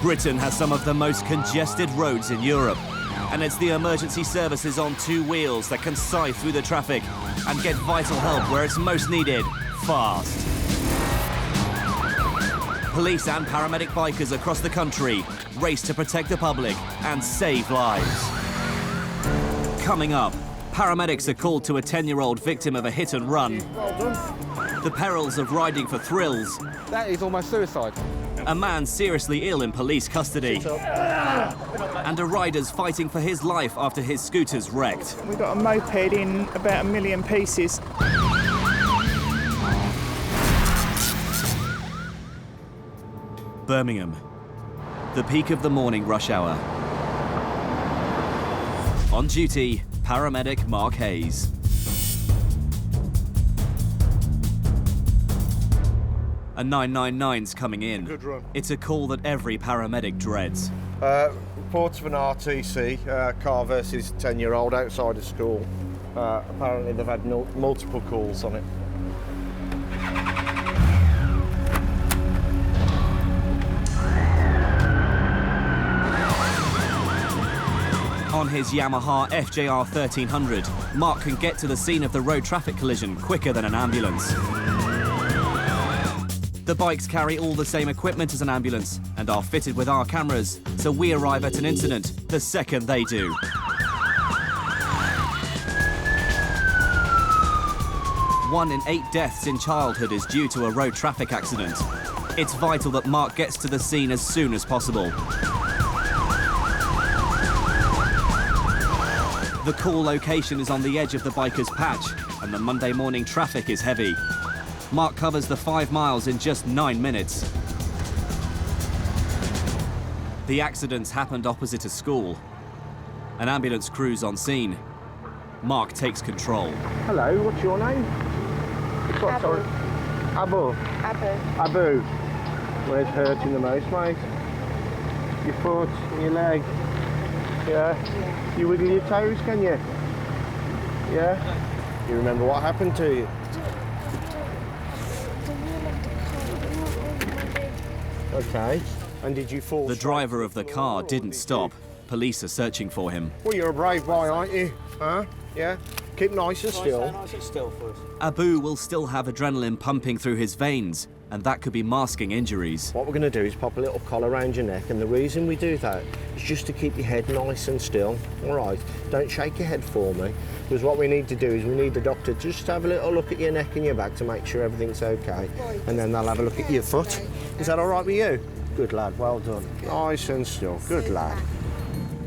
Britain has some of the most congested roads in Europe, and it's the emergency services on two wheels that can scythe through the traffic and get vital help where it's most needed, fast. Police and paramedic bikers across the country race to protect the public and save lives. Coming up, paramedics are called to a 10-year-old victim of a hit and run. Well done. The perils of riding for thrills. That is almost suicide. A man seriously ill in police custody. And a rider's fighting for his life after his scooter's wrecked. We got a moped in about 1 million pieces. Birmingham, the peak of the morning rush hour. On duty, paramedic Mark Hayes. A 999's coming in. Good run. It's a call that every paramedic dreads. Reports of an RTC, car versus 10-year-old outside of school. Apparently they've had multiple calls on it. On his Yamaha FJR 1300, Mark can get to the scene of the road traffic collision quicker than an ambulance. The bikes carry all the same equipment as an ambulance and are fitted with our cameras, so we arrive at an incident the second they do. One in 8 deaths in childhood is due to a road traffic accident. It's vital that Mark gets to the scene as soon as possible. The call location is on the edge of the biker's patch, and the Monday morning traffic is heavy. Mark covers the 5 miles in just 9 minutes. The accidents happened opposite a school. An ambulance crew's on scene. Mark takes control. Hello, what's your name? What, sorry? Abu. Abu. Where's hurting the most, mate? Your foot, your leg. Yeah? You wiggle your toes, can you? Yeah? You remember what happened to you? Okay. And did you fall? The driver of the car didn't stop. Police are searching for him. Well, you're a brave boy, aren't you? Huh? Yeah? Keep nice and still. Stay nice and still for us. Abu will still have adrenaline pumping through his veins, and that could be masking injuries. What we're going to do is pop a little collar around your neck, and the reason we do that is just to keep your head nice and still. All right? Don't shake your head for me, because what we need to do is we need the doctor to just have a little look at your neck and your back to make sure everything's okay, and then they'll have a look at your foot. Is that all right with you? Good lad, well done. Nice and still, good lad.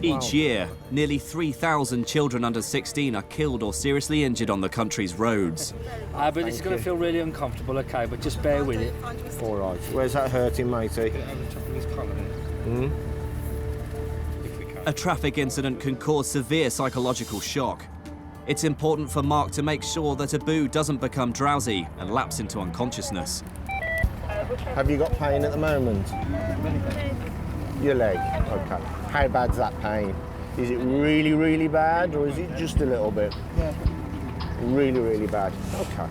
Each year, nearly 3,000 children under 16 are killed or seriously injured on the country's roads. But this is going to feel really uncomfortable, okay, but just bear with it. All right. Where's that hurting, matey? A traffic incident can cause severe psychological shock. It's important for Mark to make sure that Abu doesn't become drowsy and lapse into unconsciousness. Have you got pain at the moment? Your leg? Okay. How bad's that pain? Is it really, really bad, or is it just a little bit? Yeah. Really, really bad. Okay.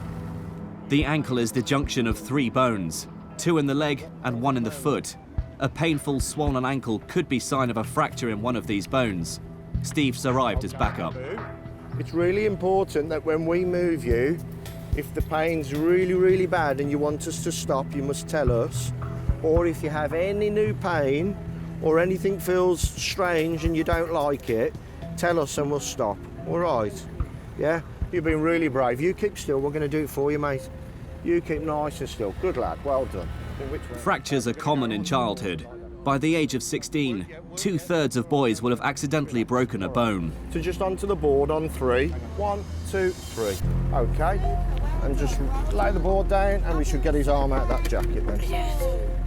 The ankle is the junction of 3 bones, 2 in the leg and 1 in the foot. A painful swollen ankle could be sign of a fracture in one of these bones. Steve's arrived as backup. It's really important that when we move you, if the pain's really, really bad and you want us to stop, you must tell us. Or if you have any new pain or anything feels strange and you don't like it, tell us and we'll stop. All right? Yeah? You've been really brave. You keep still. We're going to do it for you, mate. You keep nice and still. Good lad. Well done. Fractures are common in childhood. By the age of 16, 2/3 of boys will have accidentally broken a bone. So just onto the board on 3. 1, 2, 3. Okay. And just lay the board down and we should get his arm out of that jacket then.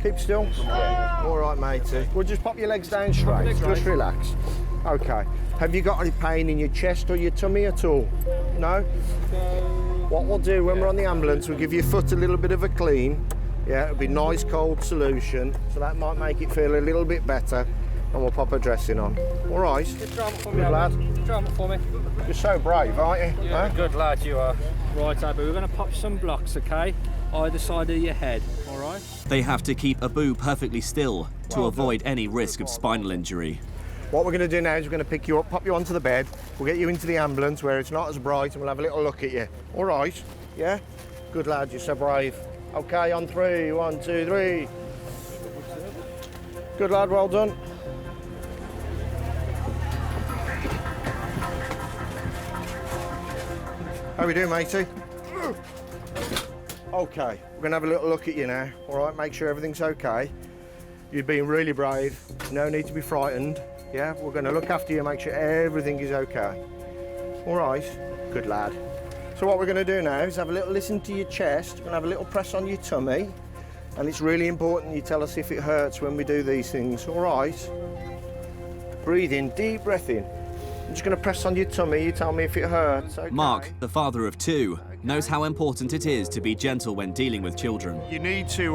Keep still. All right, matey. We'll just pop your legs down straight. Just relax. Okay. Have you got any pain in your chest or your tummy at all? No? What we'll do when we're on the ambulance, we'll give your foot a little bit of a clean. Yeah, it'll be nice cold solution. So that might make it feel a little bit better. And we'll pop a dressing on. All right. Good lad. Drum for me. You're so brave, aren't you? Yeah, huh? good lad you are. Right, Abu, we're going to pop some blocks, okay? Either side of your head, all right? They have to keep Abu perfectly still to avoid any risk of spinal injury. What we're going to do now is we're going to pick you up, pop you onto the bed. We'll get you into the ambulance where it's not as bright and we'll have a little look at you. All right? Yeah? Good lad, you're so brave. OK, on 3, 1, 2, 3. Good lad, well done. How we doing, matey? OK, we're going to have a little look at you now. All right, make sure everything's OK. You've been really brave. No need to be frightened. Yeah, we're going to look after you, make sure everything is OK. All right, good lad. So what we're going to do now is have a little listen to your chest. We're going to have a little press on your tummy. And it's really important you tell us if it hurts when we do these things. All right? Breathe in, deep breath in. I'm just going to press on your tummy. You tell me if it hurts. Okay? Mark, the father of 2, knows how important it is to be gentle when dealing with children. You need to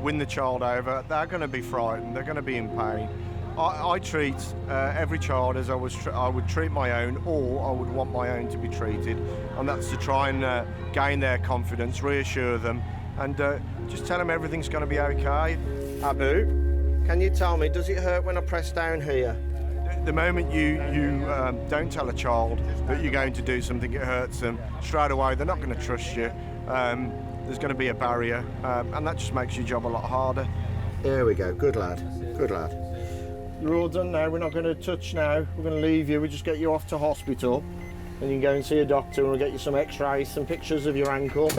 win the child over. They're going to be frightened. They're going to be in pain. I treat every child as I would treat my own, or I would want my own to be treated, and that's to try and gain their confidence, reassure them, and just tell them everything's going to be okay. Abu, can you tell me, does it hurt when I press down here? The moment you don't tell a child that you're going to do something, it hurts them, straight away they're not going to trust you. There's going to be a barrier, and that just makes your job a lot harder. There we go, good lad, good lad. You're all done now, we're not going to touch now, we're going to leave you, we'll just get you off to hospital, and you can go and see a doctor, and we'll get you some x-rays, some pictures of your ankle,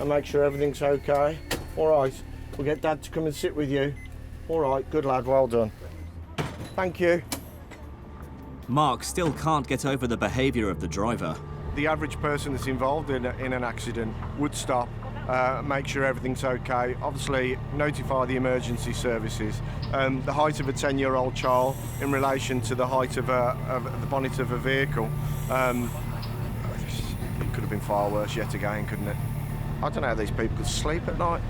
and make sure everything's okay. All right, we'll get Dad to come and sit with you. All right, good lad, well done. Thank you. Mark still can't get over the behaviour of the driver. The average person that's involved in an accident would stop, make sure everything's okay, obviously notify the emergency services. The height of a 10-year-old child in relation to the height of the bonnet of a vehicle, it could have been far worse yet again, couldn't it? I don't know how these people could sleep at night.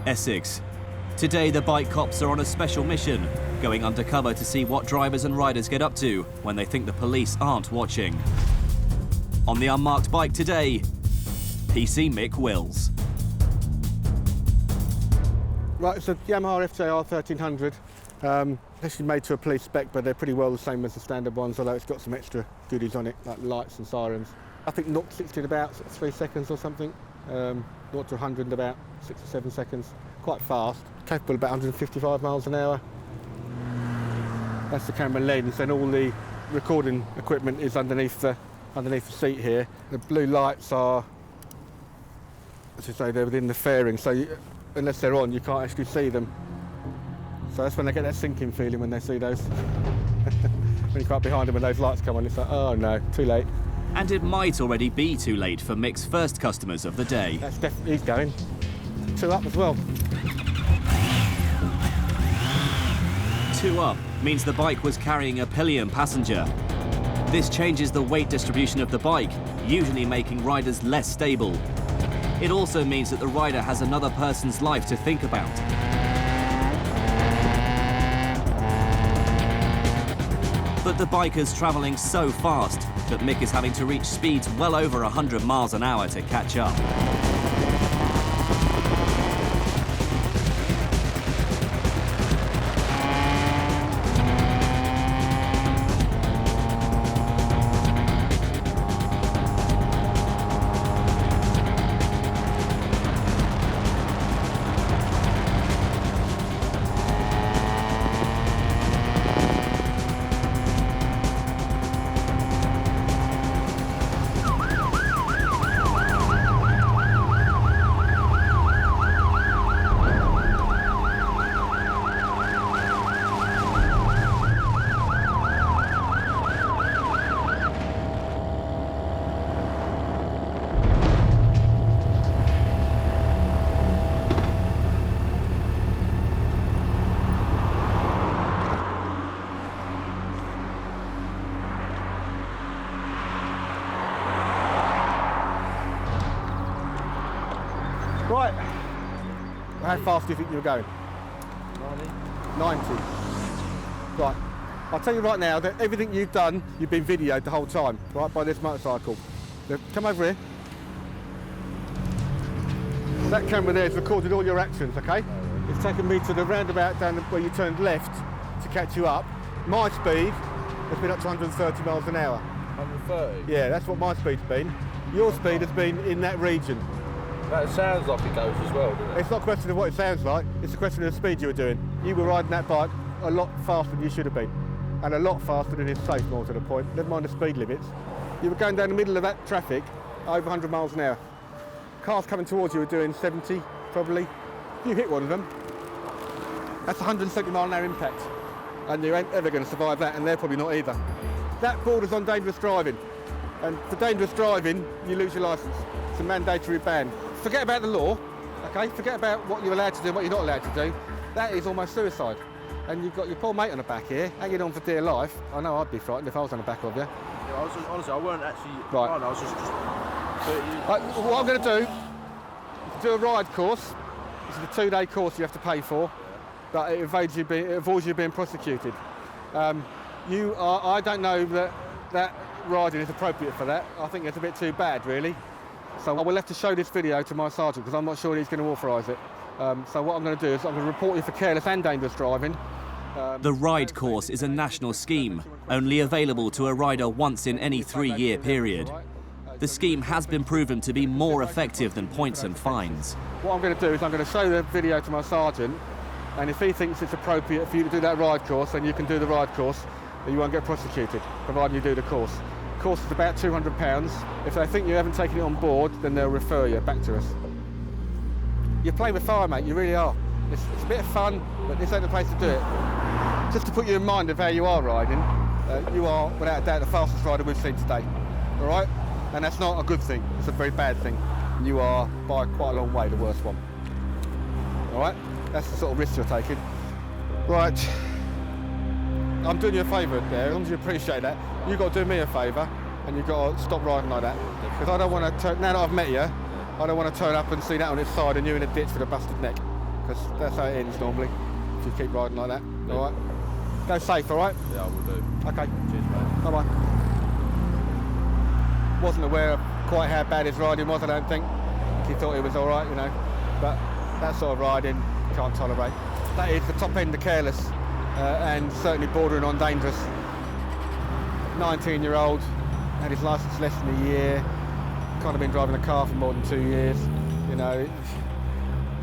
Essex. Today the bike cops are on a special mission, going undercover to see what drivers and riders get up to when they think the police aren't watching. On the Unmarked bike today, PC Mick Wills. Right, it's a Yamaha FJR 1300. This is made to a police spec, but they're pretty well the same as the standard ones, although it's got some extra goodies on it, like lights and sirens. I think 0 to 60 in about 3 seconds or something. 0 to 100 in about 6 or 7 seconds. Quite fast. Capable of about 155 miles an hour. That's the camera lens, and all the recording equipment is underneath the seat here. The blue lights are, as I say, they're within the fairing, so unless they're on, you can't actually see them. So that's when they get that sinking feeling when they see those. When you're quite behind them when those lights come on, it's like, oh no, too late. And it might already be too late for Mick's first customers of the day. That's definitely, he's going. 2 up as well. 2 up means the bike was carrying a pillion passenger. This changes the weight distribution of the bike, usually making riders less stable. It also means that the rider has another person's life to think about. But the biker's travelling so fast that Mick is having to reach speeds well over 100 miles an hour to catch up. Right. How fast do you think you were going? 90. Right. I'll tell you right now that everything you've done, you've been videoed the whole time, right, by this motorcycle. Now, come over here. That camera there has recorded all your actions, okay? It's taken me to the roundabout down where you turned left to catch you up. My speed has been up to 130 miles an hour. 130? Yeah, that's what my speed's been. Your speed has been in that region. That sounds like it goes as well, doesn't it? It's not a question of what it sounds like, it's a question of the speed you were doing. You were riding that bike a lot faster than you should have been. And a lot faster than is safe, more to the point. Never mind the speed limits. You were going down the middle of that traffic, over 100 miles an hour. Cars coming towards you were doing 70, probably. You hit one of them, that's 170 mile an hour impact. And you ain't ever going to survive that, and they're probably not either. That borders on dangerous driving. And for dangerous driving, you lose your licence. It's a mandatory ban. Forget about the law, okay? Forget about what you're allowed to do and what you're not allowed to do. That is almost suicide. And you've got your poor mate on the back here, hanging on for dear life. I know I'd be frightened if I was on the back of you. Yeah, I was just, honestly, I weren't actually Right. I was just What I'm going to do a ride course. This is a 2-day course you have to pay for, but it avoids you being prosecuted. I don't know that riding is appropriate for that. I think it's a bit too bad, really. So I will have to show this video to my sergeant because I'm not sure he's going to authorise it. So what I'm going to do is I'm going to report you for careless and dangerous driving. The ride course is a national scheme, only available to a rider once in any 3-year period. The scheme has been proven to be more effective than points and fines. What I'm going to do is I'm going to show the video to my sergeant, and if he thinks it's appropriate for you to do that ride course, then you can do the ride course, and you won't get prosecuted, provided you do the course. The course is about £200. If they think you haven't taken it on board, then they'll refer you back to us. You're playing with fire, mate, you really are. It's a bit of fun, but this ain't the place to do it. Just to put you in mind of how you are riding, you are, without a doubt, the fastest rider we've seen today, all right? And that's not a good thing, it's a very bad thing. You are, by quite a long way, the worst one. All right? That's the sort of risk you're taking. Right. I'm doing you a favour there, as long as you appreciate that. You've got to do me a favour, and you've got to stop riding like that. Because I don't want to, now that I've met you, I don't want to turn up and see that on its side and you in a ditch with a busted neck. Because that's how it ends normally, if you keep riding like that. Yeah. All right? Go safe, all right? Yeah, I will do. Okay. Cheers, mate. Bye-bye. Wasn't aware of quite how bad his riding was, I don't think. He thought he was all right, you know. But that sort of riding, can't tolerate. That is the top end of careless and certainly bordering on dangerous. 19-year-old, had his licence less than a year, kind of been driving a car for more than 2 years, you know.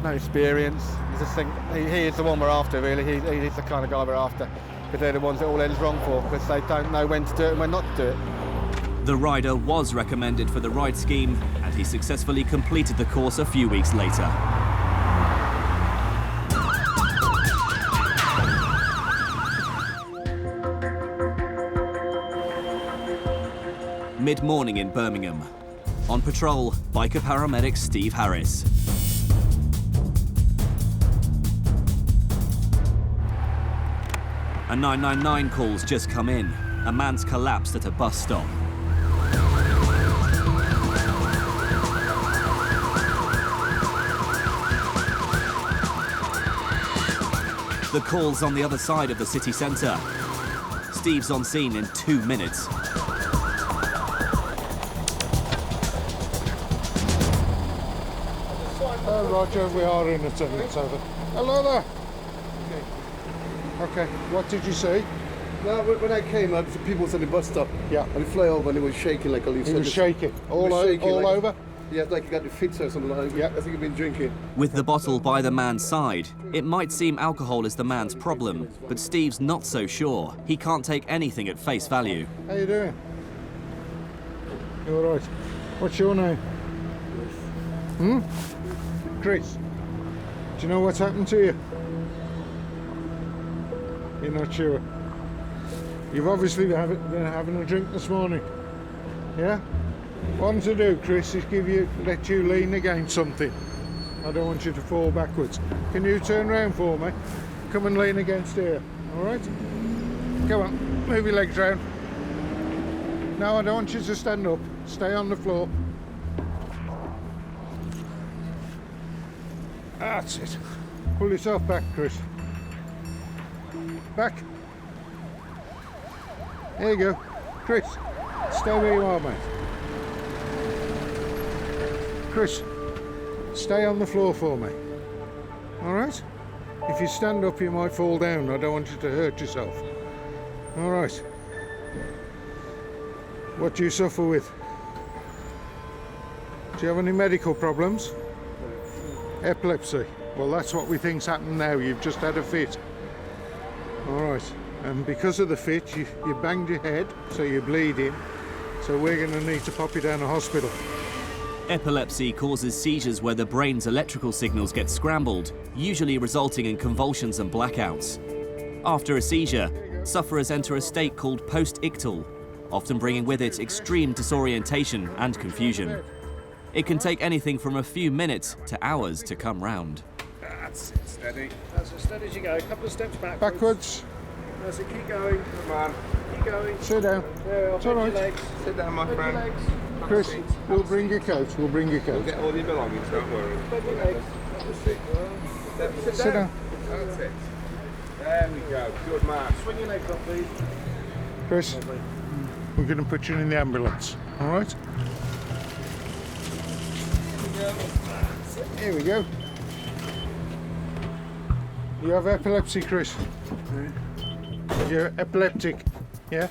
No experience. You just think he is the one we're after, really. He's the kind of guy we're after. Because they're the ones that all ends wrong for, because they don't know when to do it and when not to do it. The rider was recommended for the ride scheme, and he successfully completed the course a few weeks later. Mid-morning in Birmingham. On patrol, biker paramedic Steve Harris. A 999 call's just come in. A man's collapsed at a bus stop. The call's on the other side of the city centre. Steve's on scene in 2 minutes. Roger, we are in attendance, over. Hello there. Okay, what did you say? No, when I came up, the people was on the bus stop. Yeah. And he flew over and he was shaking like a leaf. He was shaking. All like, over? Yeah, like he got the fits or something like that. Yeah. I think he'd been drinking. With the bottle by the man's side, it might seem alcohol is the man's problem, but Steve's not so sure. He can't take anything at face value. How you doing? You all right? What's your name? Chris. Do you know what's happened to you? You're not sure? You've obviously been having a drink this morning. Yeah? What I'm to do, Chris, is let you lean against something. I don't want you to fall backwards. Can you turn around for me? Come and lean against here, all right? Come on, move your legs round. No, I don't want you to stand up. Stay on the floor. That's it. Pull yourself back, Chris. Back. There you go. Chris, stay where you are, mate. Chris, Stay on the floor for me. All right? If you stand up, you might fall down. I don't want you to hurt yourself. All right. What do you suffer with? Do you have any medical problems? Epilepsy. Well, that's what we think's happened now. You've just had a fit. All right. And because of the fit, you banged your head, so you're bleeding. So we're going to need to pop you down to hospital. Epilepsy causes seizures where the brain's electrical signals get scrambled, usually resulting in convulsions and blackouts. After a seizure, sufferers enter a state called post-ictal, often bringing with it extreme disorientation and confusion. It can take anything from a few minutes to hours to come round. That's it, steady. That's as steady as you go. A couple of steps backwards. Backwards. That's it, keep going. Come on. Keep going. Sit down. There we are, It's all bend your right. legs. Sit down, my Bend your friend. legs. Chris, we'll bring your coat. We'll bring your We'll coat. get all your belongings, don't worry. Bend your legs. Sit down. That's it. There we go. Good man. Swing your legs up, please. Chris, we're going to put you in the ambulance. All right? Here we go. You have epilepsy, Chris? You're epileptic, yeah?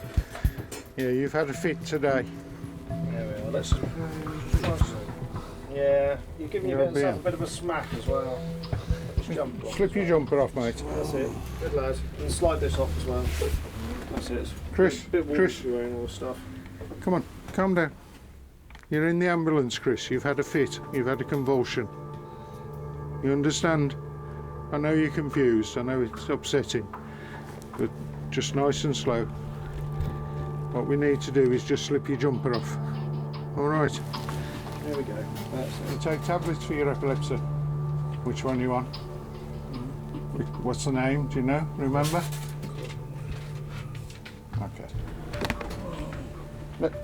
Yeah, you've had a fit today. There we are. Let's. Yeah, you're giving You're yourself a bit of a smack as well. Just jump off. Slip your jumper off, mate. That's it. Good lad. And slide this off as well. That's it. Chris, Bit warm Chris. to be wearing all the stuff. Come on, calm down. You're in the ambulance, Chris. You've had a fit. You've had a convulsion. You understand? I know you're confused. I know it's upsetting. But just nice and slow. What we need to do is just slip your jumper off. All right. There we go. That's it. You take tablets for your epilepsy. Which one you on? What's the name? Do you know? Remember? Okay.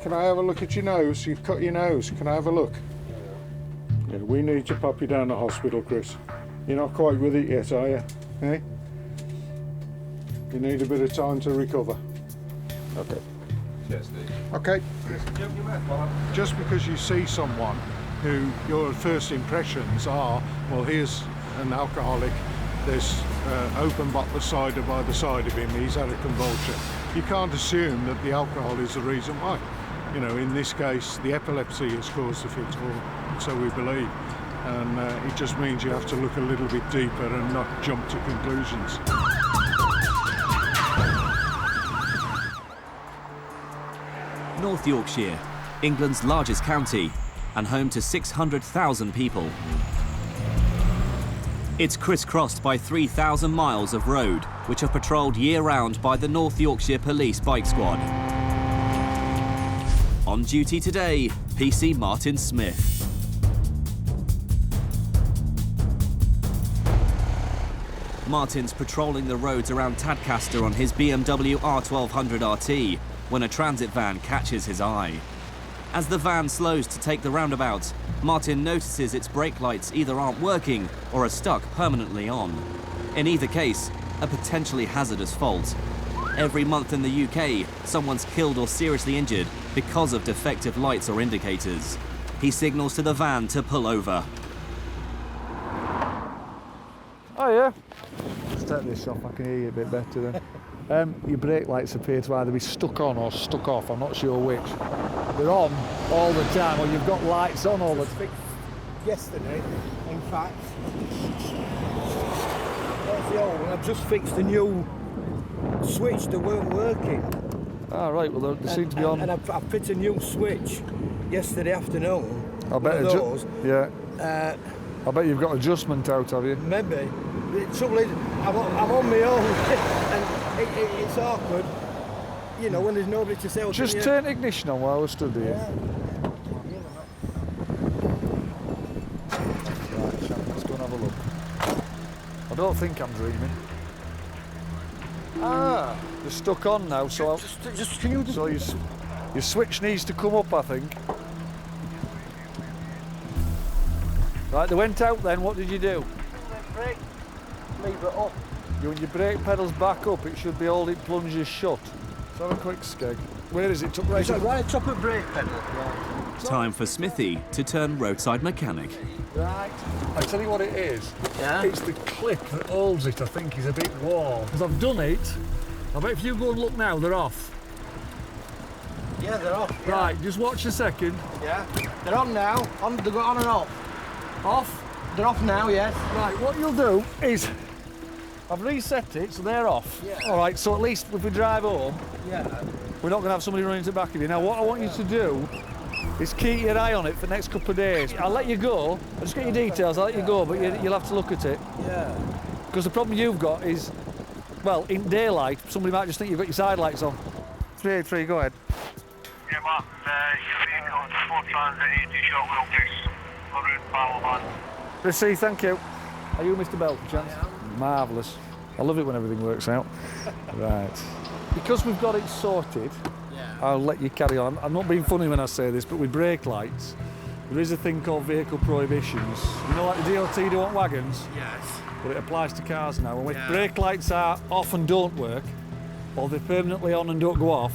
Can I have a look at your nose? You've cut your nose. Can I have a look? Yeah, we need to pop you down to hospital, Chris. You're not quite with it yet, are you? Hey? You need a bit of time to recover. Okay. Yes, Steve. Okay. Just because you see someone who your first impressions are, well, here's an alcoholic, there's open bottle of cider by the side of him, he's had a convulsion. You can't assume that the alcohol is the reason why. You know, in this case, the epilepsy has caused the fit, or so we believe. And it just means you have to look a little bit deeper and not jump to conclusions. North Yorkshire, England's largest county and home to 600,000 people. It's crisscrossed by 3,000 miles of road, which are patrolled year-round by the North Yorkshire Police Bike Squad. On duty today, PC Martin Smith. Martin's patrolling the roads around Tadcaster on his BMW R1200 RT when a transit van catches his eye. As the van slows to take the roundabout, Martin notices its brake lights either aren't working or are stuck permanently on. In either case, a potentially hazardous fault. Every month in the UK, someone's killed or seriously injured because of defective lights or indicators. He signals to the van to pull over. Oh yeah. Let's take this off, I can hear you a bit better then. Your brake lights appear to either be stuck on or stuck off, I'm not sure which. They're on all the time, or you've got lights on all the time. Yesterday, in fact, that's the old one. I've just fixed a new switch that weren't working. Ah right, well they seem to be on. And I fit a new switch yesterday afternoon. I bet those. yeah. I bet you've got adjustment out, have you? Maybe. The trouble is, I'm on my own, and it's awkward, you know, when there's nobody to say. Just turn ignition on while we're stood here. Yeah. Right, champ, let's go and have a look. I don't think I'm dreaming. Ah, they're stuck on now, so just can you? So your switch needs to come up, I think. Right, they went out then. What did you do? Brake. Leave it up. When your brake pedal's back up, it should be all it plunges shut. Let's have a quick skeg. Where is it? It's right top of brake pedal. Right. Time for Smithy to turn roadside mechanic. Right. I tell you what it is. Yeah? It's the clip that holds it, I think, is a bit worn. Because I've done it. I bet if you go and look now, they're off. Yeah, they're off. Yeah. Right, just watch a second. Yeah. They're on now. They've got on and off. Off? They're off now, yes. Right, what you'll do is... I've reset it, so they're off. Yeah. All right, so at least if we drive home, Yeah. we're not going to have somebody running to the back of you. Now, what I want you to do is keep your eye on it for the next couple of days. I'll let you go. I'll just get your details, I'll let you go, but you'll have to look at it. Yeah. Because the problem you've got is, well, in daylight, somebody might just think you've got your side lights on. 383, go ahead. Yeah, Mark, your vehicle's 4 times at 80 short wheelbase, 100 power line. Receive, thank you. Are you Mr. Bell, chance? Marvellous. I love it when everything works out. Right. Because we've got it sorted, I'll let you carry on. I'm not being funny when I say this, but with brake lights, there is a thing called vehicle prohibitions. You know, like the DOT don't want wagons? Yes. But it applies to cars now. And if brake lights are off and don't work, or they're permanently on and don't go off,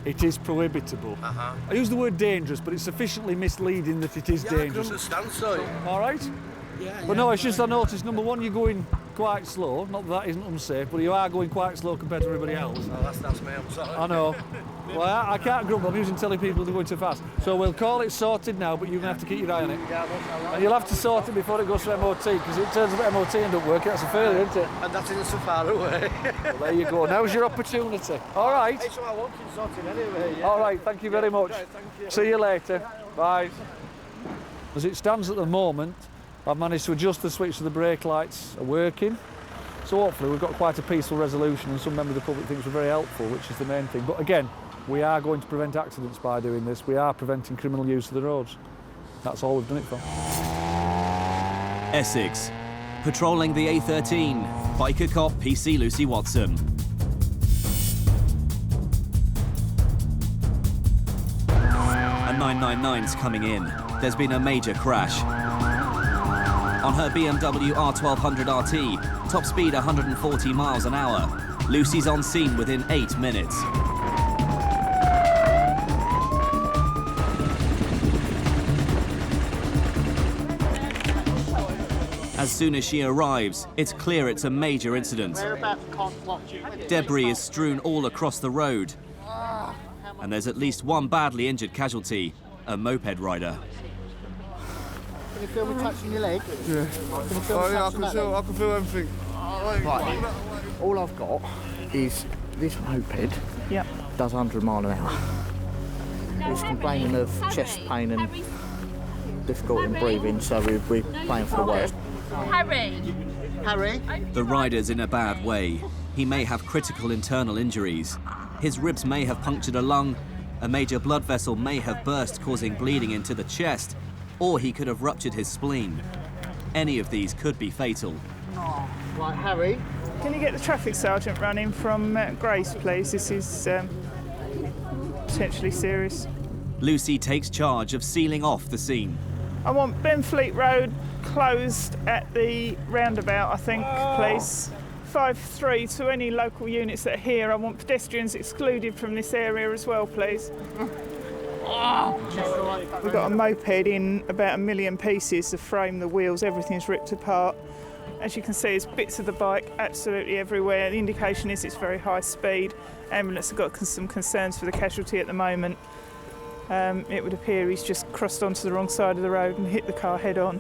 it is prohibitable. I use the word dangerous, but it's sufficiently misleading that it is dangerous. I can understand, so. All right? Yeah, But no, it's just I noticed, number one, you're going quite slow. Not that that isn't unsafe, but you are going quite slow compared to everybody else. Oh, that's me, I'm sorry. I know. Well, I can't grumble. I'm usually telling people they're going too fast. So we'll call it sorted now, but you're going to have to keep your eye on it. Yeah, that's all right. And you'll have to sort it before it goes to MOT, because it turns out MOT and don't work. That's a failure, isn't it? And that isn't so far away. Well, there you go. Now's your opportunity. All right. It's what I wanted sorted anyway. Yeah. All right. Thank you very much. Right, thank you. See you later. Bye. As it stands at the moment, I've managed to adjust the switch so the brake lights are working. So hopefully we've got quite a peaceful resolution, and some member of the public thinks we're very helpful, which is the main thing. But again, we are going to prevent accidents by doing this. We are preventing criminal use of the roads. That's all we've done it for. Essex. Patrolling the A13. Biker cop PC Lucy Watson. A 999's coming in. There's been a major crash. On her BMW R1200 RT, top speed 140 miles an hour. Lucy's on scene within 8 minutes. As soon as she arrives, it's clear it's a major incident. Debris is strewn all across the road. And there's at least one badly injured casualty, a moped rider. Can you feel me touching your leg? Yeah. I can feel everything. Right. All I've got is this moped does 100 miles an hour. He's complaining of chest pain and difficulty in breathing, so we're playing for the worst. Harry? The rider's in a bad way. He may have critical internal injuries. His ribs may have punctured a lung, a major blood vessel may have burst, causing bleeding into the chest, or he could have ruptured his spleen. Any of these could be fatal. Right, Harry? Can you get the traffic sergeant running from Grace, please? This is potentially serious. Lucy takes charge of sealing off the scene. I want Benfleet Road closed at the roundabout, I think, please. 5-3 to any local units that are here. I want pedestrians excluded from this area as well, please. We've got a moped in about 1 million pieces, the frame, the wheels, everything's ripped apart. As you can see, there's bits of the bike absolutely everywhere. The indication is it's very high speed. Ambulance have got some concerns for the casualty at the moment. It would appear he's just crossed onto the wrong side of the road and hit the car head on.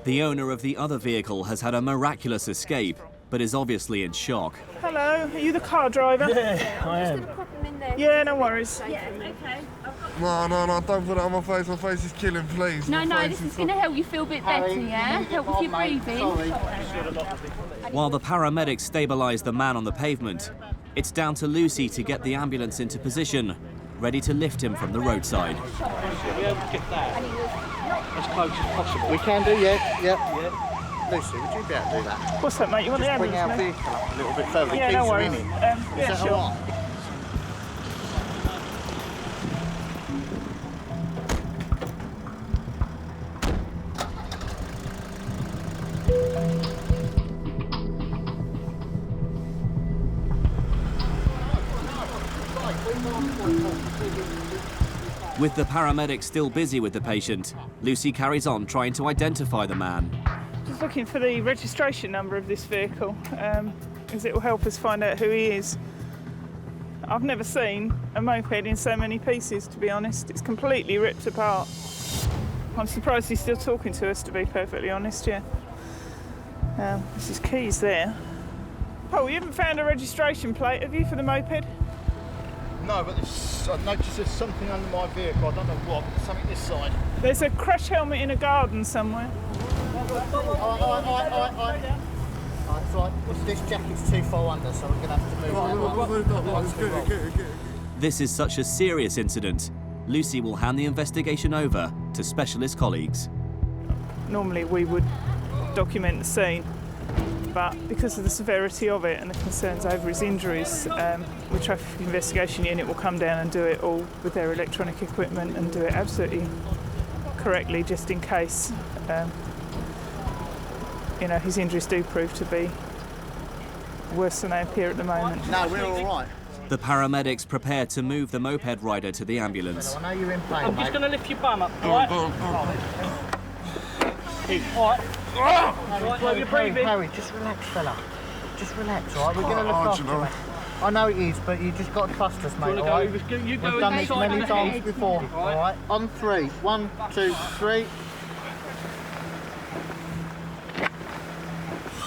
The owner of the other vehicle has had a miraculous escape, but is obviously in shock. Hello, are you the car driver? Yeah, I am. Yeah, no worries. Yeah, okay. No, don't put that on my face. My face is killing, please. No, this is going to help you feel a bit better, yeah? Help with your breathing. While the paramedics stabilise the man on the pavement, it's down to Lucy to get the ambulance into position, ready to lift him from the roadside. Should we able to get that as close as possible? We can do, yeah. Lucy, would you be able to do that? What's that, mate? You want the Just bring ambulance, our mate? vehicle up a little bit further. Yeah, It no keeps worries. ringing. Yeah, Is that sure. all right? With the paramedics still busy with the patient, Lucy carries on trying to identify the man. Just looking for the registration number of this vehicle, as it will help us find out who he is. I've never seen a moped in so many pieces, to be honest. It's completely ripped apart. I'm surprised he's still talking to us, to be perfectly honest, yeah. There's his keys there. Oh, you haven't found a registration plate, have you, for the moped? No, but I've noticed there's something under my vehicle. I don't know what, but there's something this side. There's a crash helmet in a garden somewhere. That's right. This jacket's too far under, so we're going to have to move that. This is such a serious incident. Lucy will hand the investigation over to specialist colleagues. Normally we would document the scene, but because of the severity of it and the concerns over his injuries, the traffic investigation unit will come down and do it all with their electronic equipment and do it absolutely correctly, just in case his injuries do prove to be worse than they appear at the moment. No, we're all right. The paramedics prepare to move the moped rider to the ambulance. I know you're in pain, I'm just going to lift your bum up, all right? All right. Well, you're breathing. Harry, just relax, fella. Just relax, all right? We're going to look after you. I know it is, but you just got to trust us, mate, all right? We've done this many times before, all right? On 3. 1, 2, 3.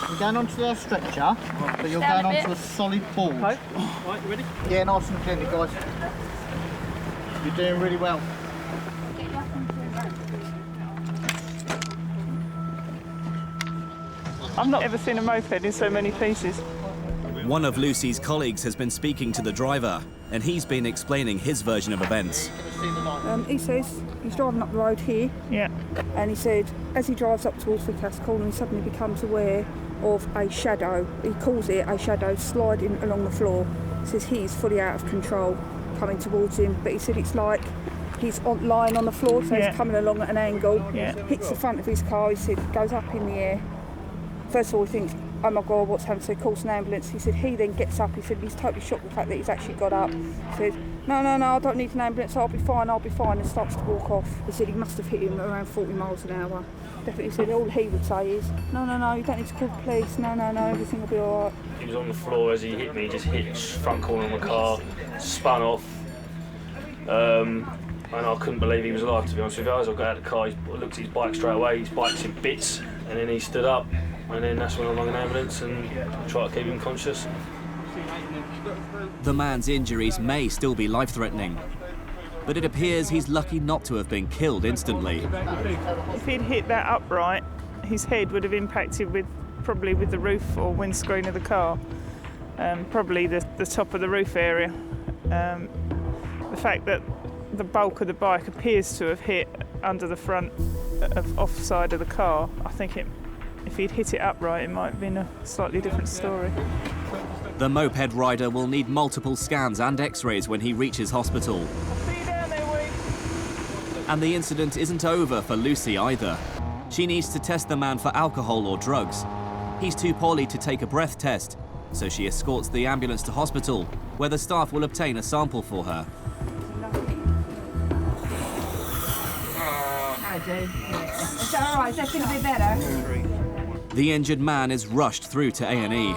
You're going onto the stretcher, but you're going onto a solid board. Okay. Right, you ready? Yeah, nice and gently, guys. You're doing really well. I've not ever seen a moped in so many pieces. One of Lucy's colleagues has been speaking to the driver, and he's been explaining his version of events. He says he's driving up the road here, and he said as he drives up towards the Vickers corner, he suddenly becomes aware of a shadow. He calls it a shadow sliding along the floor. He says he's fully out of control, coming towards him, but he said it's like he's lying on the floor, so he's coming along at an angle, hits the front of his car. He said goes up in the air. First of all, he thinks, oh my God, what's happened? So he calls an ambulance. He said he then gets up. He said he's totally shocked at the fact that he's actually got up. He said, no, I don't need an ambulance. I'll be fine, and starts to walk off. He said he must have hit him around 40 miles an hour. Definitely said all he would say is, no, you don't need to call the police. No, everything will be all right. He was on the floor as he hit me. He just hit front corner of my car, spun off. And I couldn't believe he was alive, to be honest with you. As I got out of the car, I looked at his bike straight away. His bike's in bits, and then he stood up. And then that's when I rang an ambulance and tried to keep him conscious. The man's injuries may still be life-threatening, but it appears he's lucky not to have been killed instantly. If he'd hit that upright, his head would have impacted probably with the roof or windscreen of the car, probably the top of the roof area. The fact that the bulk of the bike appears to have hit under the front offside of the car, I think if he'd hit it upright, it might have been a slightly different story. The moped rider will need multiple scans and x-rays when he reaches hospital. I'll see you down there, Wee. And the incident isn't over for Lucy either. She needs to test the man for alcohol or drugs. He's too poorly to take a breath test, so she escorts the ambulance to hospital, where the staff will obtain a sample for her. Is that all right? Is that going to be better? The injured man is rushed through to A&E.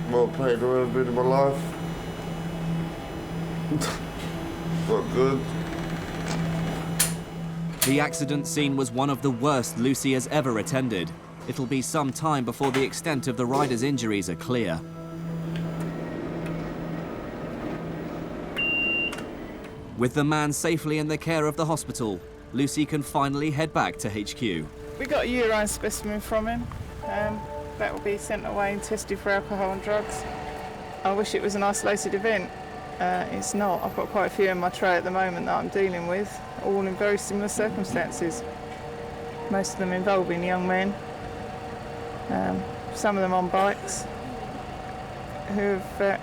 More pain I've ever been in my life. Not good. The accident scene was one of the worst Lucy has ever attended. It'll be some time before the extent of the rider's injuries are clear. With the man safely in the care of the hospital, Lucy can finally head back to HQ. We got a urine specimen from him. That will be sent away and tested for alcohol and drugs. I wish it was an isolated event. It's not. I've got quite a few in my tray at the moment that I'm dealing with, all in very similar circumstances. Most of them involving young men, some of them on bikes, who have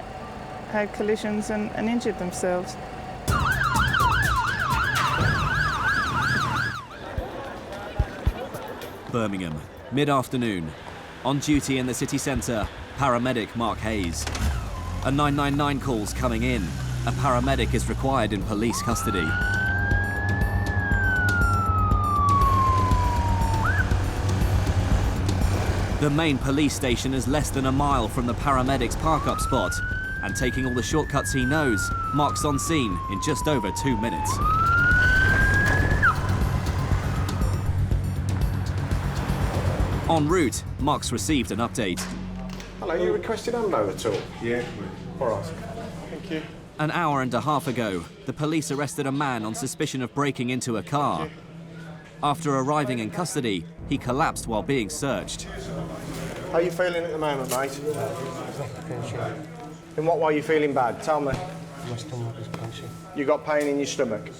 had collisions and injured themselves. Birmingham, mid-afternoon. On duty in the city centre, paramedic Mark Hayes. A 999 call's coming in. A paramedic is required in police custody. The main police station is less than a mile from the paramedic's park-up spot, and taking all the shortcuts he knows, Mark's on scene in just over 2 minutes. En route, Mark's received an update. Hello, you requested ammo at all? Yeah. All right. Thank you. An hour and a half ago, the police arrested a man on suspicion of breaking into a car. After arriving in custody, he collapsed while being searched. How are you feeling at the moment, mate? In what way are you feeling bad? Tell me. My stomach is punching. You got pain in your stomach?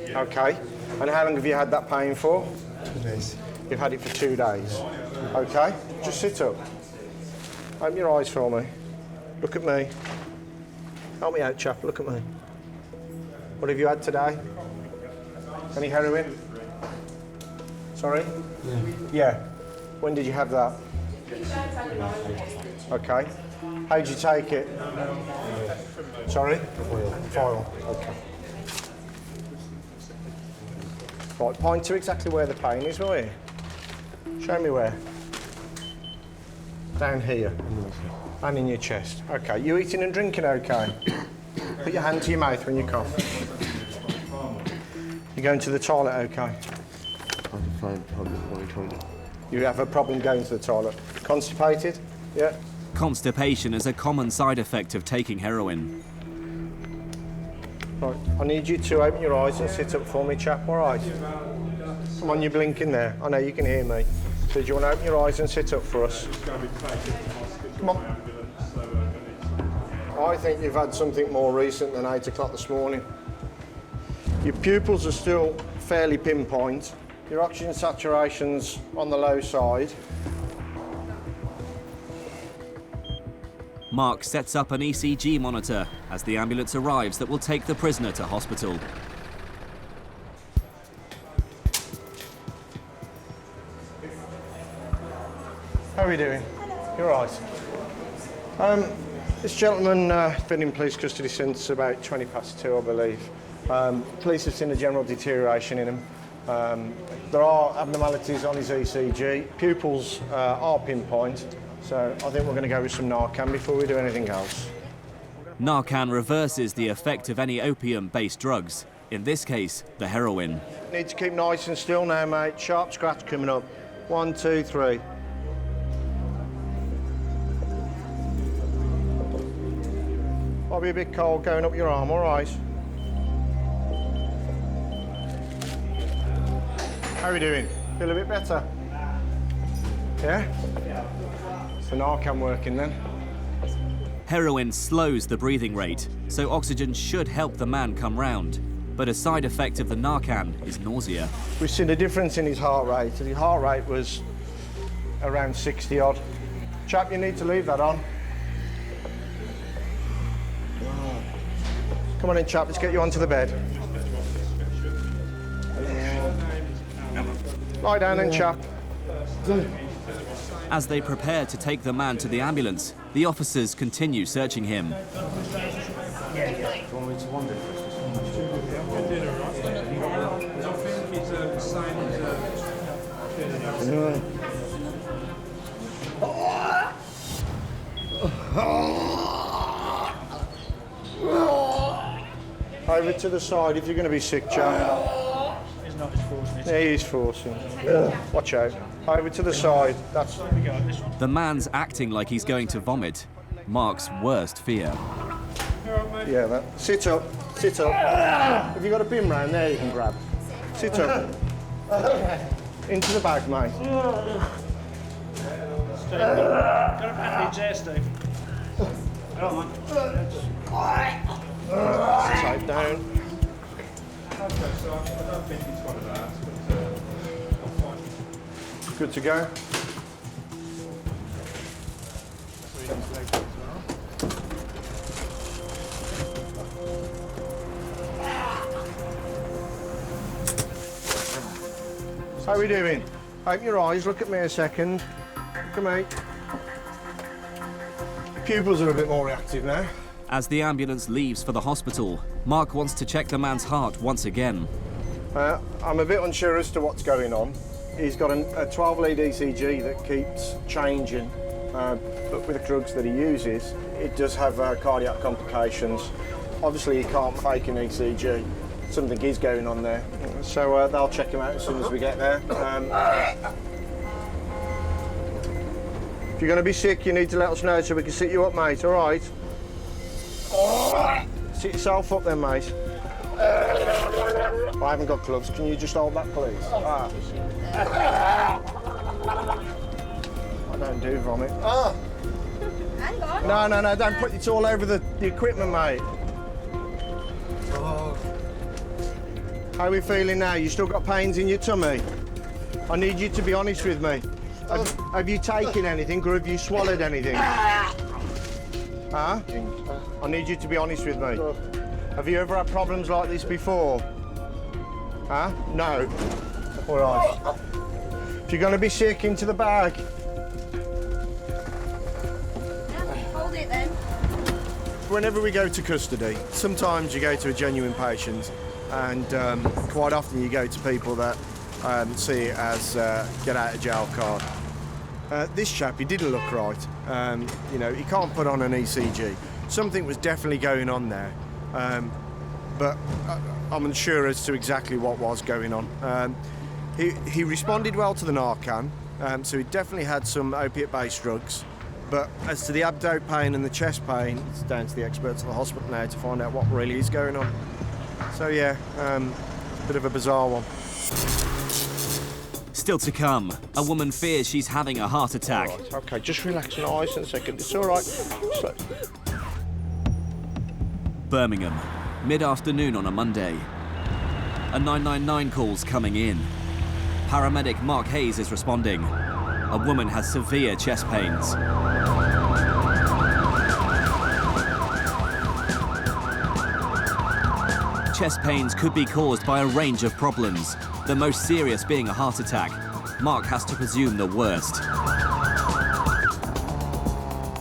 Okay. And how long have you had that pain for? 2 days. You've had it for 2 days. Okay. Just sit up. Open your eyes for me. Look at me. Help me out, chap. Look at me. What have you had today? Any heroin? Sorry? Yeah. Yeah. When did you have that? Okay. How'd you take it? Sorry? Foil. Okay. Right, point to exactly where the pain is, will you? Show me where. Down here. And in your chest. Okay. You eating and drinking okay? Put your hand to your mouth when you cough. You going to the toilet okay? You have a problem going to the toilet. Constipated? Yeah. Constipation is a common side effect of taking heroin. Right, I need you to open your eyes and sit up for me, chap, all right? Come on, you're blinking there. I know you can hear me. So do you want to open your eyes and sit up for us? Come on. I think you've had something more recent than 8 o'clock this morning. Your pupils are still fairly pinpoint. Your oxygen saturation's on the low side. Mark sets up an ECG monitor as the ambulance arrives that will take the prisoner to hospital. How are you doing? You're all right. This gentleman has been in police custody since about 2, I believe. Police have seen a general deterioration in him. There are abnormalities on his ECG. Pupils are pinpoint, so I think we're going to go with some Narcan before we do anything else. Narcan reverses the effect of any opium-based drugs, in this case, the heroin. Need to keep nice and still now, mate. Sharp scratch coming up. 1, 2, 3. Might be a bit cold going up your arm, all right? How are we doing? Feel a bit better? Yeah? So Narcan working then? Heroin slows the breathing rate, so oxygen should help the man come round. But a side effect of the Narcan is nausea. We've seen a difference in his heart rate. His heart rate was around 60 odd. Chap, you need to leave that on. Come on in, chap, let's get you onto the bed. Lie down then, chap. As they prepare to take the man to the ambulance, the officers continue searching him. Over to the side if you're going to be sick, chap. He's not just forcing it. Yeah, he's forcing. Watch out. Over to the side. That's. The man's acting like he's going to vomit. Mark's worst fear. Yeah, man. Sit up. Sit up. Have you got a bin round there you can grab? Sit up. Into the bag, mate. Steve, got a bandage there, Steve. Come on. Tight down. Okay, so I don't think it's one of that, but I'm fine. Good to go. How are we doing? Open your eyes, look at me a second. Look at me. pupils are a bit more reactive now. As the ambulance leaves for the hospital, Mark wants to check the man's heart once again. I'm a bit unsure as to what's going on. He's got a 12-lead ECG that keeps changing, but with the drugs that he uses, it does have cardiac complications. Obviously, he can't fake an ECG. Something is going on there. So they'll check him out as soon as we get there. If you're going to be sick, you need to let us know so we can sit you up, mate, all right? Sit yourself up then, mate. I haven't got gloves. Can you just hold that, please? I don't do vomit. Hang on. No, don't put it all over the equipment, mate. How are we feeling now? You still got pains in your tummy? I need you to be honest with me. Have you taken anything or have you swallowed anything? Huh? I need you to be honest with me. Have you ever had problems like this before? Huh? No. All right. If you're going to be sick, into the bag. Hold it then. Whenever we go to custody, sometimes you go to a genuine patient, and quite often you go to people that see it as get out of jail card. This chap, he didn't look right. You know, he can't put on an ECG. Something was definitely going on there, but I'm unsure as to exactly what was going on. He responded well to the Narcan, so he definitely had some opiate-based drugs. But as to the abdo pain and the chest pain, it's down to the experts at the hospital now to find out what really is going on. So yeah, a bit of a bizarre one. Still to come, a woman fears she's having a heart attack. Right, okay, just relax nice and second. It's all right. Slow. Birmingham, mid-afternoon on a Monday. A 999 call's coming in. Paramedic Mark Hayes is responding. A woman has severe chest pains. Chest pains could be caused by a range of problems, the most serious being a heart attack. Mark has to presume the worst.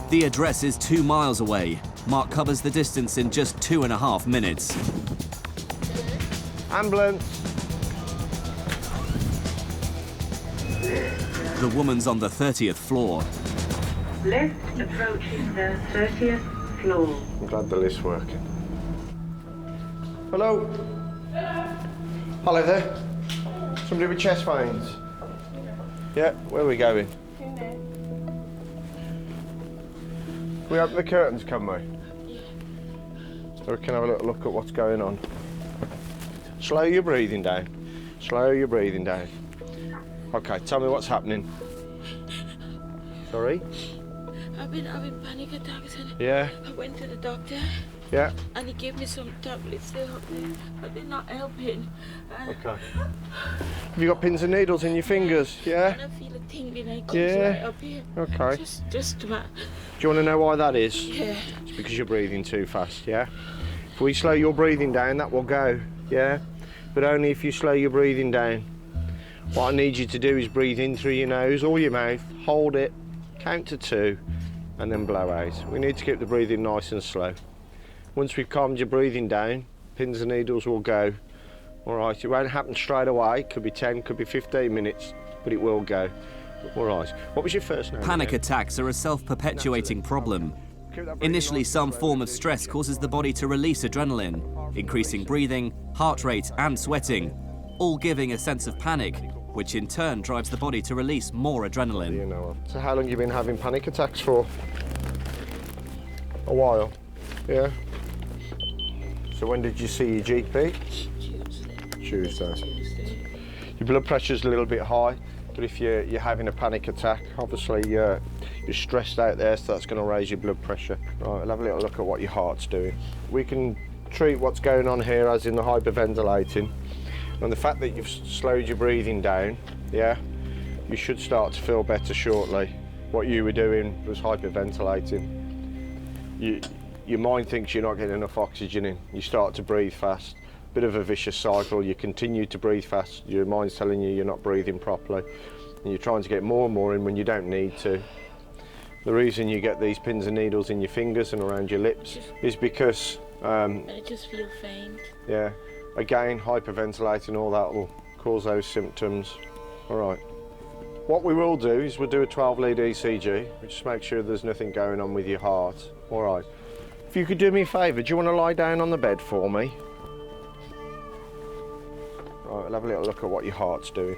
The address is 2 miles away. Mark covers the distance in just 2.5 minutes. Ambulance. The woman's on the 30th floor. Lift approaching the 30th floor. I'm glad the lift's working. Hello? Hello there. Somebody with chest pains? Yeah, where are we going? We open the curtains, can we? So we can have a little look at what's going on. Slow your breathing down. Slow your breathing down. Okay, tell me what's happening. Sorry? I've been having panic attacks and Yeah? I went to the doctor. Yeah? And he gave me some tablets to help me, but they're not helping. Okay. Have you got pins and needles in your fingers? Yeah? And I feel a tingling and it comes Yeah? right up here. Okay. Just about. Do you want to know why that is? Yeah. It's because you're breathing too fast, yeah? If we slow your breathing down, that will go, yeah? But only if you slow your breathing down. What I need you to do is breathe in through your nose or your mouth, hold it, count to 2, and then blow out. We need to keep the breathing nice and slow. Once we've calmed your breathing down, pins and needles will go. All right, it won't happen straight away. Could be 10, could be 15 minutes, but it will go. All right. What was your first name? Panic attacks are a self-perpetuating problem. Initially, some form of stress causes the body to release adrenaline, increasing breathing, heart rate, and sweating, all giving a sense of panic, which in turn drives the body to release more adrenaline. You know. So how long have you been having panic attacks for? A while. Yeah? So when did you see your GP? Tuesday. Your blood pressure's a little bit high, but if you're having a panic attack, obviously you're stressed out there, so that's going to raise your blood pressure. Right, we'll have a little look at what your heart's doing. We can treat what's going on here as in the hyperventilating, and the fact that you've slowed your breathing down, yeah, you should start to feel better shortly. What you were doing was hyperventilating. Your mind thinks you're not getting enough oxygen in. You start to breathe fast. Bit of a vicious cycle. You continue to breathe fast. Your mind's telling you you're not breathing properly. And you're trying to get more and more in when you don't need to. The reason you get these pins and needles in your fingers and around your lips is because... I just feel faint. Yeah, again, hyperventilating, all that will cause those symptoms. All right. What we will do is we'll do a 12-lead ECG, which just make sure there's nothing going on with your heart. All right. If you could do me a favour, do you want to lie down on the bed for me? Right, we'll have a little look at what your heart's doing.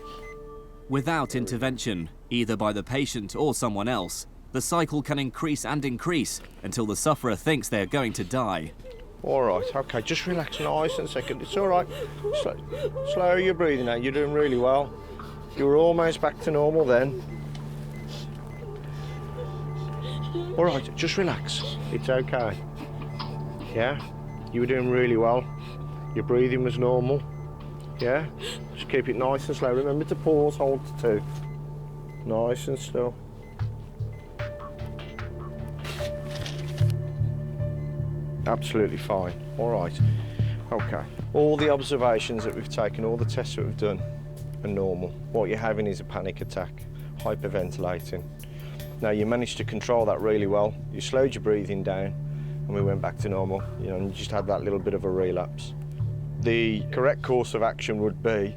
Without intervention, either by the patient or someone else, the cycle can increase and increase until the sufferer thinks they're going to die. All right, okay, just relax nice and second. It's all right. Slow your breathing out. You're doing really well. You were almost back to normal then. All right, just relax. It's okay. Yeah, you were doing really well. Your breathing was normal. Yeah, just keep it nice and slow. Remember to pause, hold to 2. Nice and still. Absolutely fine. All right. Okay. All the observations that we've taken, all the tests that we've done are normal. What you're having is a panic attack, hyperventilating. Now, you managed to control that really well. You slowed your breathing down and we went back to normal, you know, and you just had that little bit of a relapse. The correct course of action would be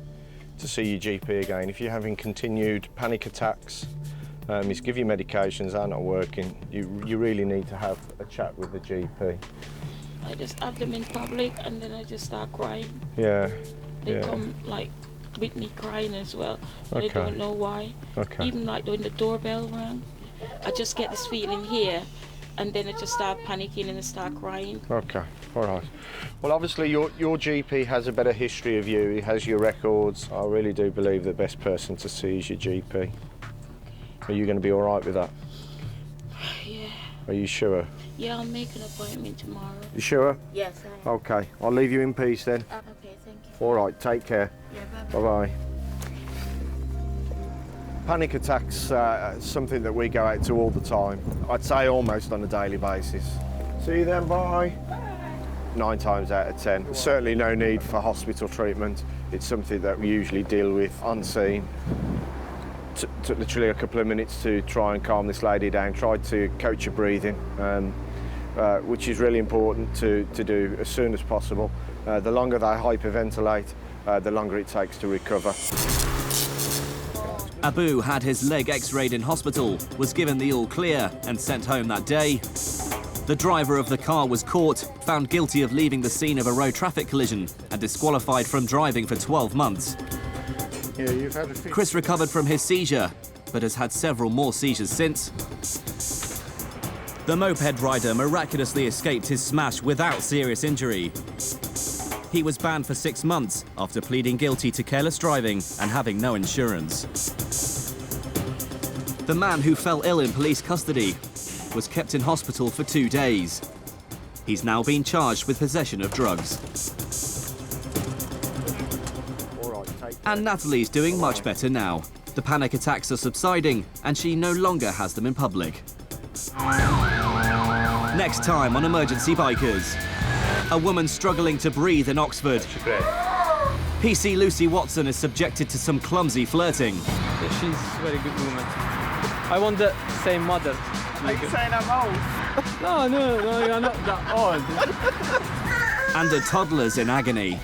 to see your GP again. If you're having continued panic attacks, is give you medications that are not working, you really need to have a chat with the GP. I just have them in public and then I just start crying. Yeah. They come like with me crying as well. Okay. I don't know why. Okay. Even like when the doorbell rang, I just get this feeling here and then I just start panicking and I start crying. Okay, all right. Well, obviously your GP has a better history of you. He has your records. I really do believe the best person to see is your GP. Are you going to be all right with that? Yeah. Are you sure? Yeah, I'll make an appointment tomorrow. You sure? Yes, I am. Okay, I'll leave you in peace then. Okay, thank you. All right, take care. Yeah, bye-bye. Panic attacks are something that we go out to all the time. I'd say almost on a daily basis. See you then, bye. 9 times out of 10. There's certainly no need for hospital treatment. It's something that we usually deal with unseen. Took literally a couple of minutes to try and calm this lady down, tried to coach her breathing, which is really important to do as soon as possible. The longer they hyperventilate, the longer it takes to recover. Abu had his leg x-rayed in hospital, was given the all clear and sent home that day. The driver of the car was caught, found guilty of leaving the scene of a road traffic collision and disqualified from driving for 12 months. Yeah, you've had a Chris recovered from his seizure, but has had several more seizures since. The moped rider miraculously escaped his smash without serious injury. He was banned for 6 months after pleading guilty to careless driving and having no insurance. The man who fell ill in police custody was kept in hospital for 2 days. He's now been charged with possession of drugs. And Natalie's doing much better now. The panic attacks are subsiding and she no longer has them in public. Next time on Emergency Bikers, a woman struggling to breathe in Oxford. PC Lucy Watson is subjected to some clumsy flirting. Yeah, she's a very good woman. I want the same mother. Are you saying I'm old? No, you're not that old. And a toddler's in agony.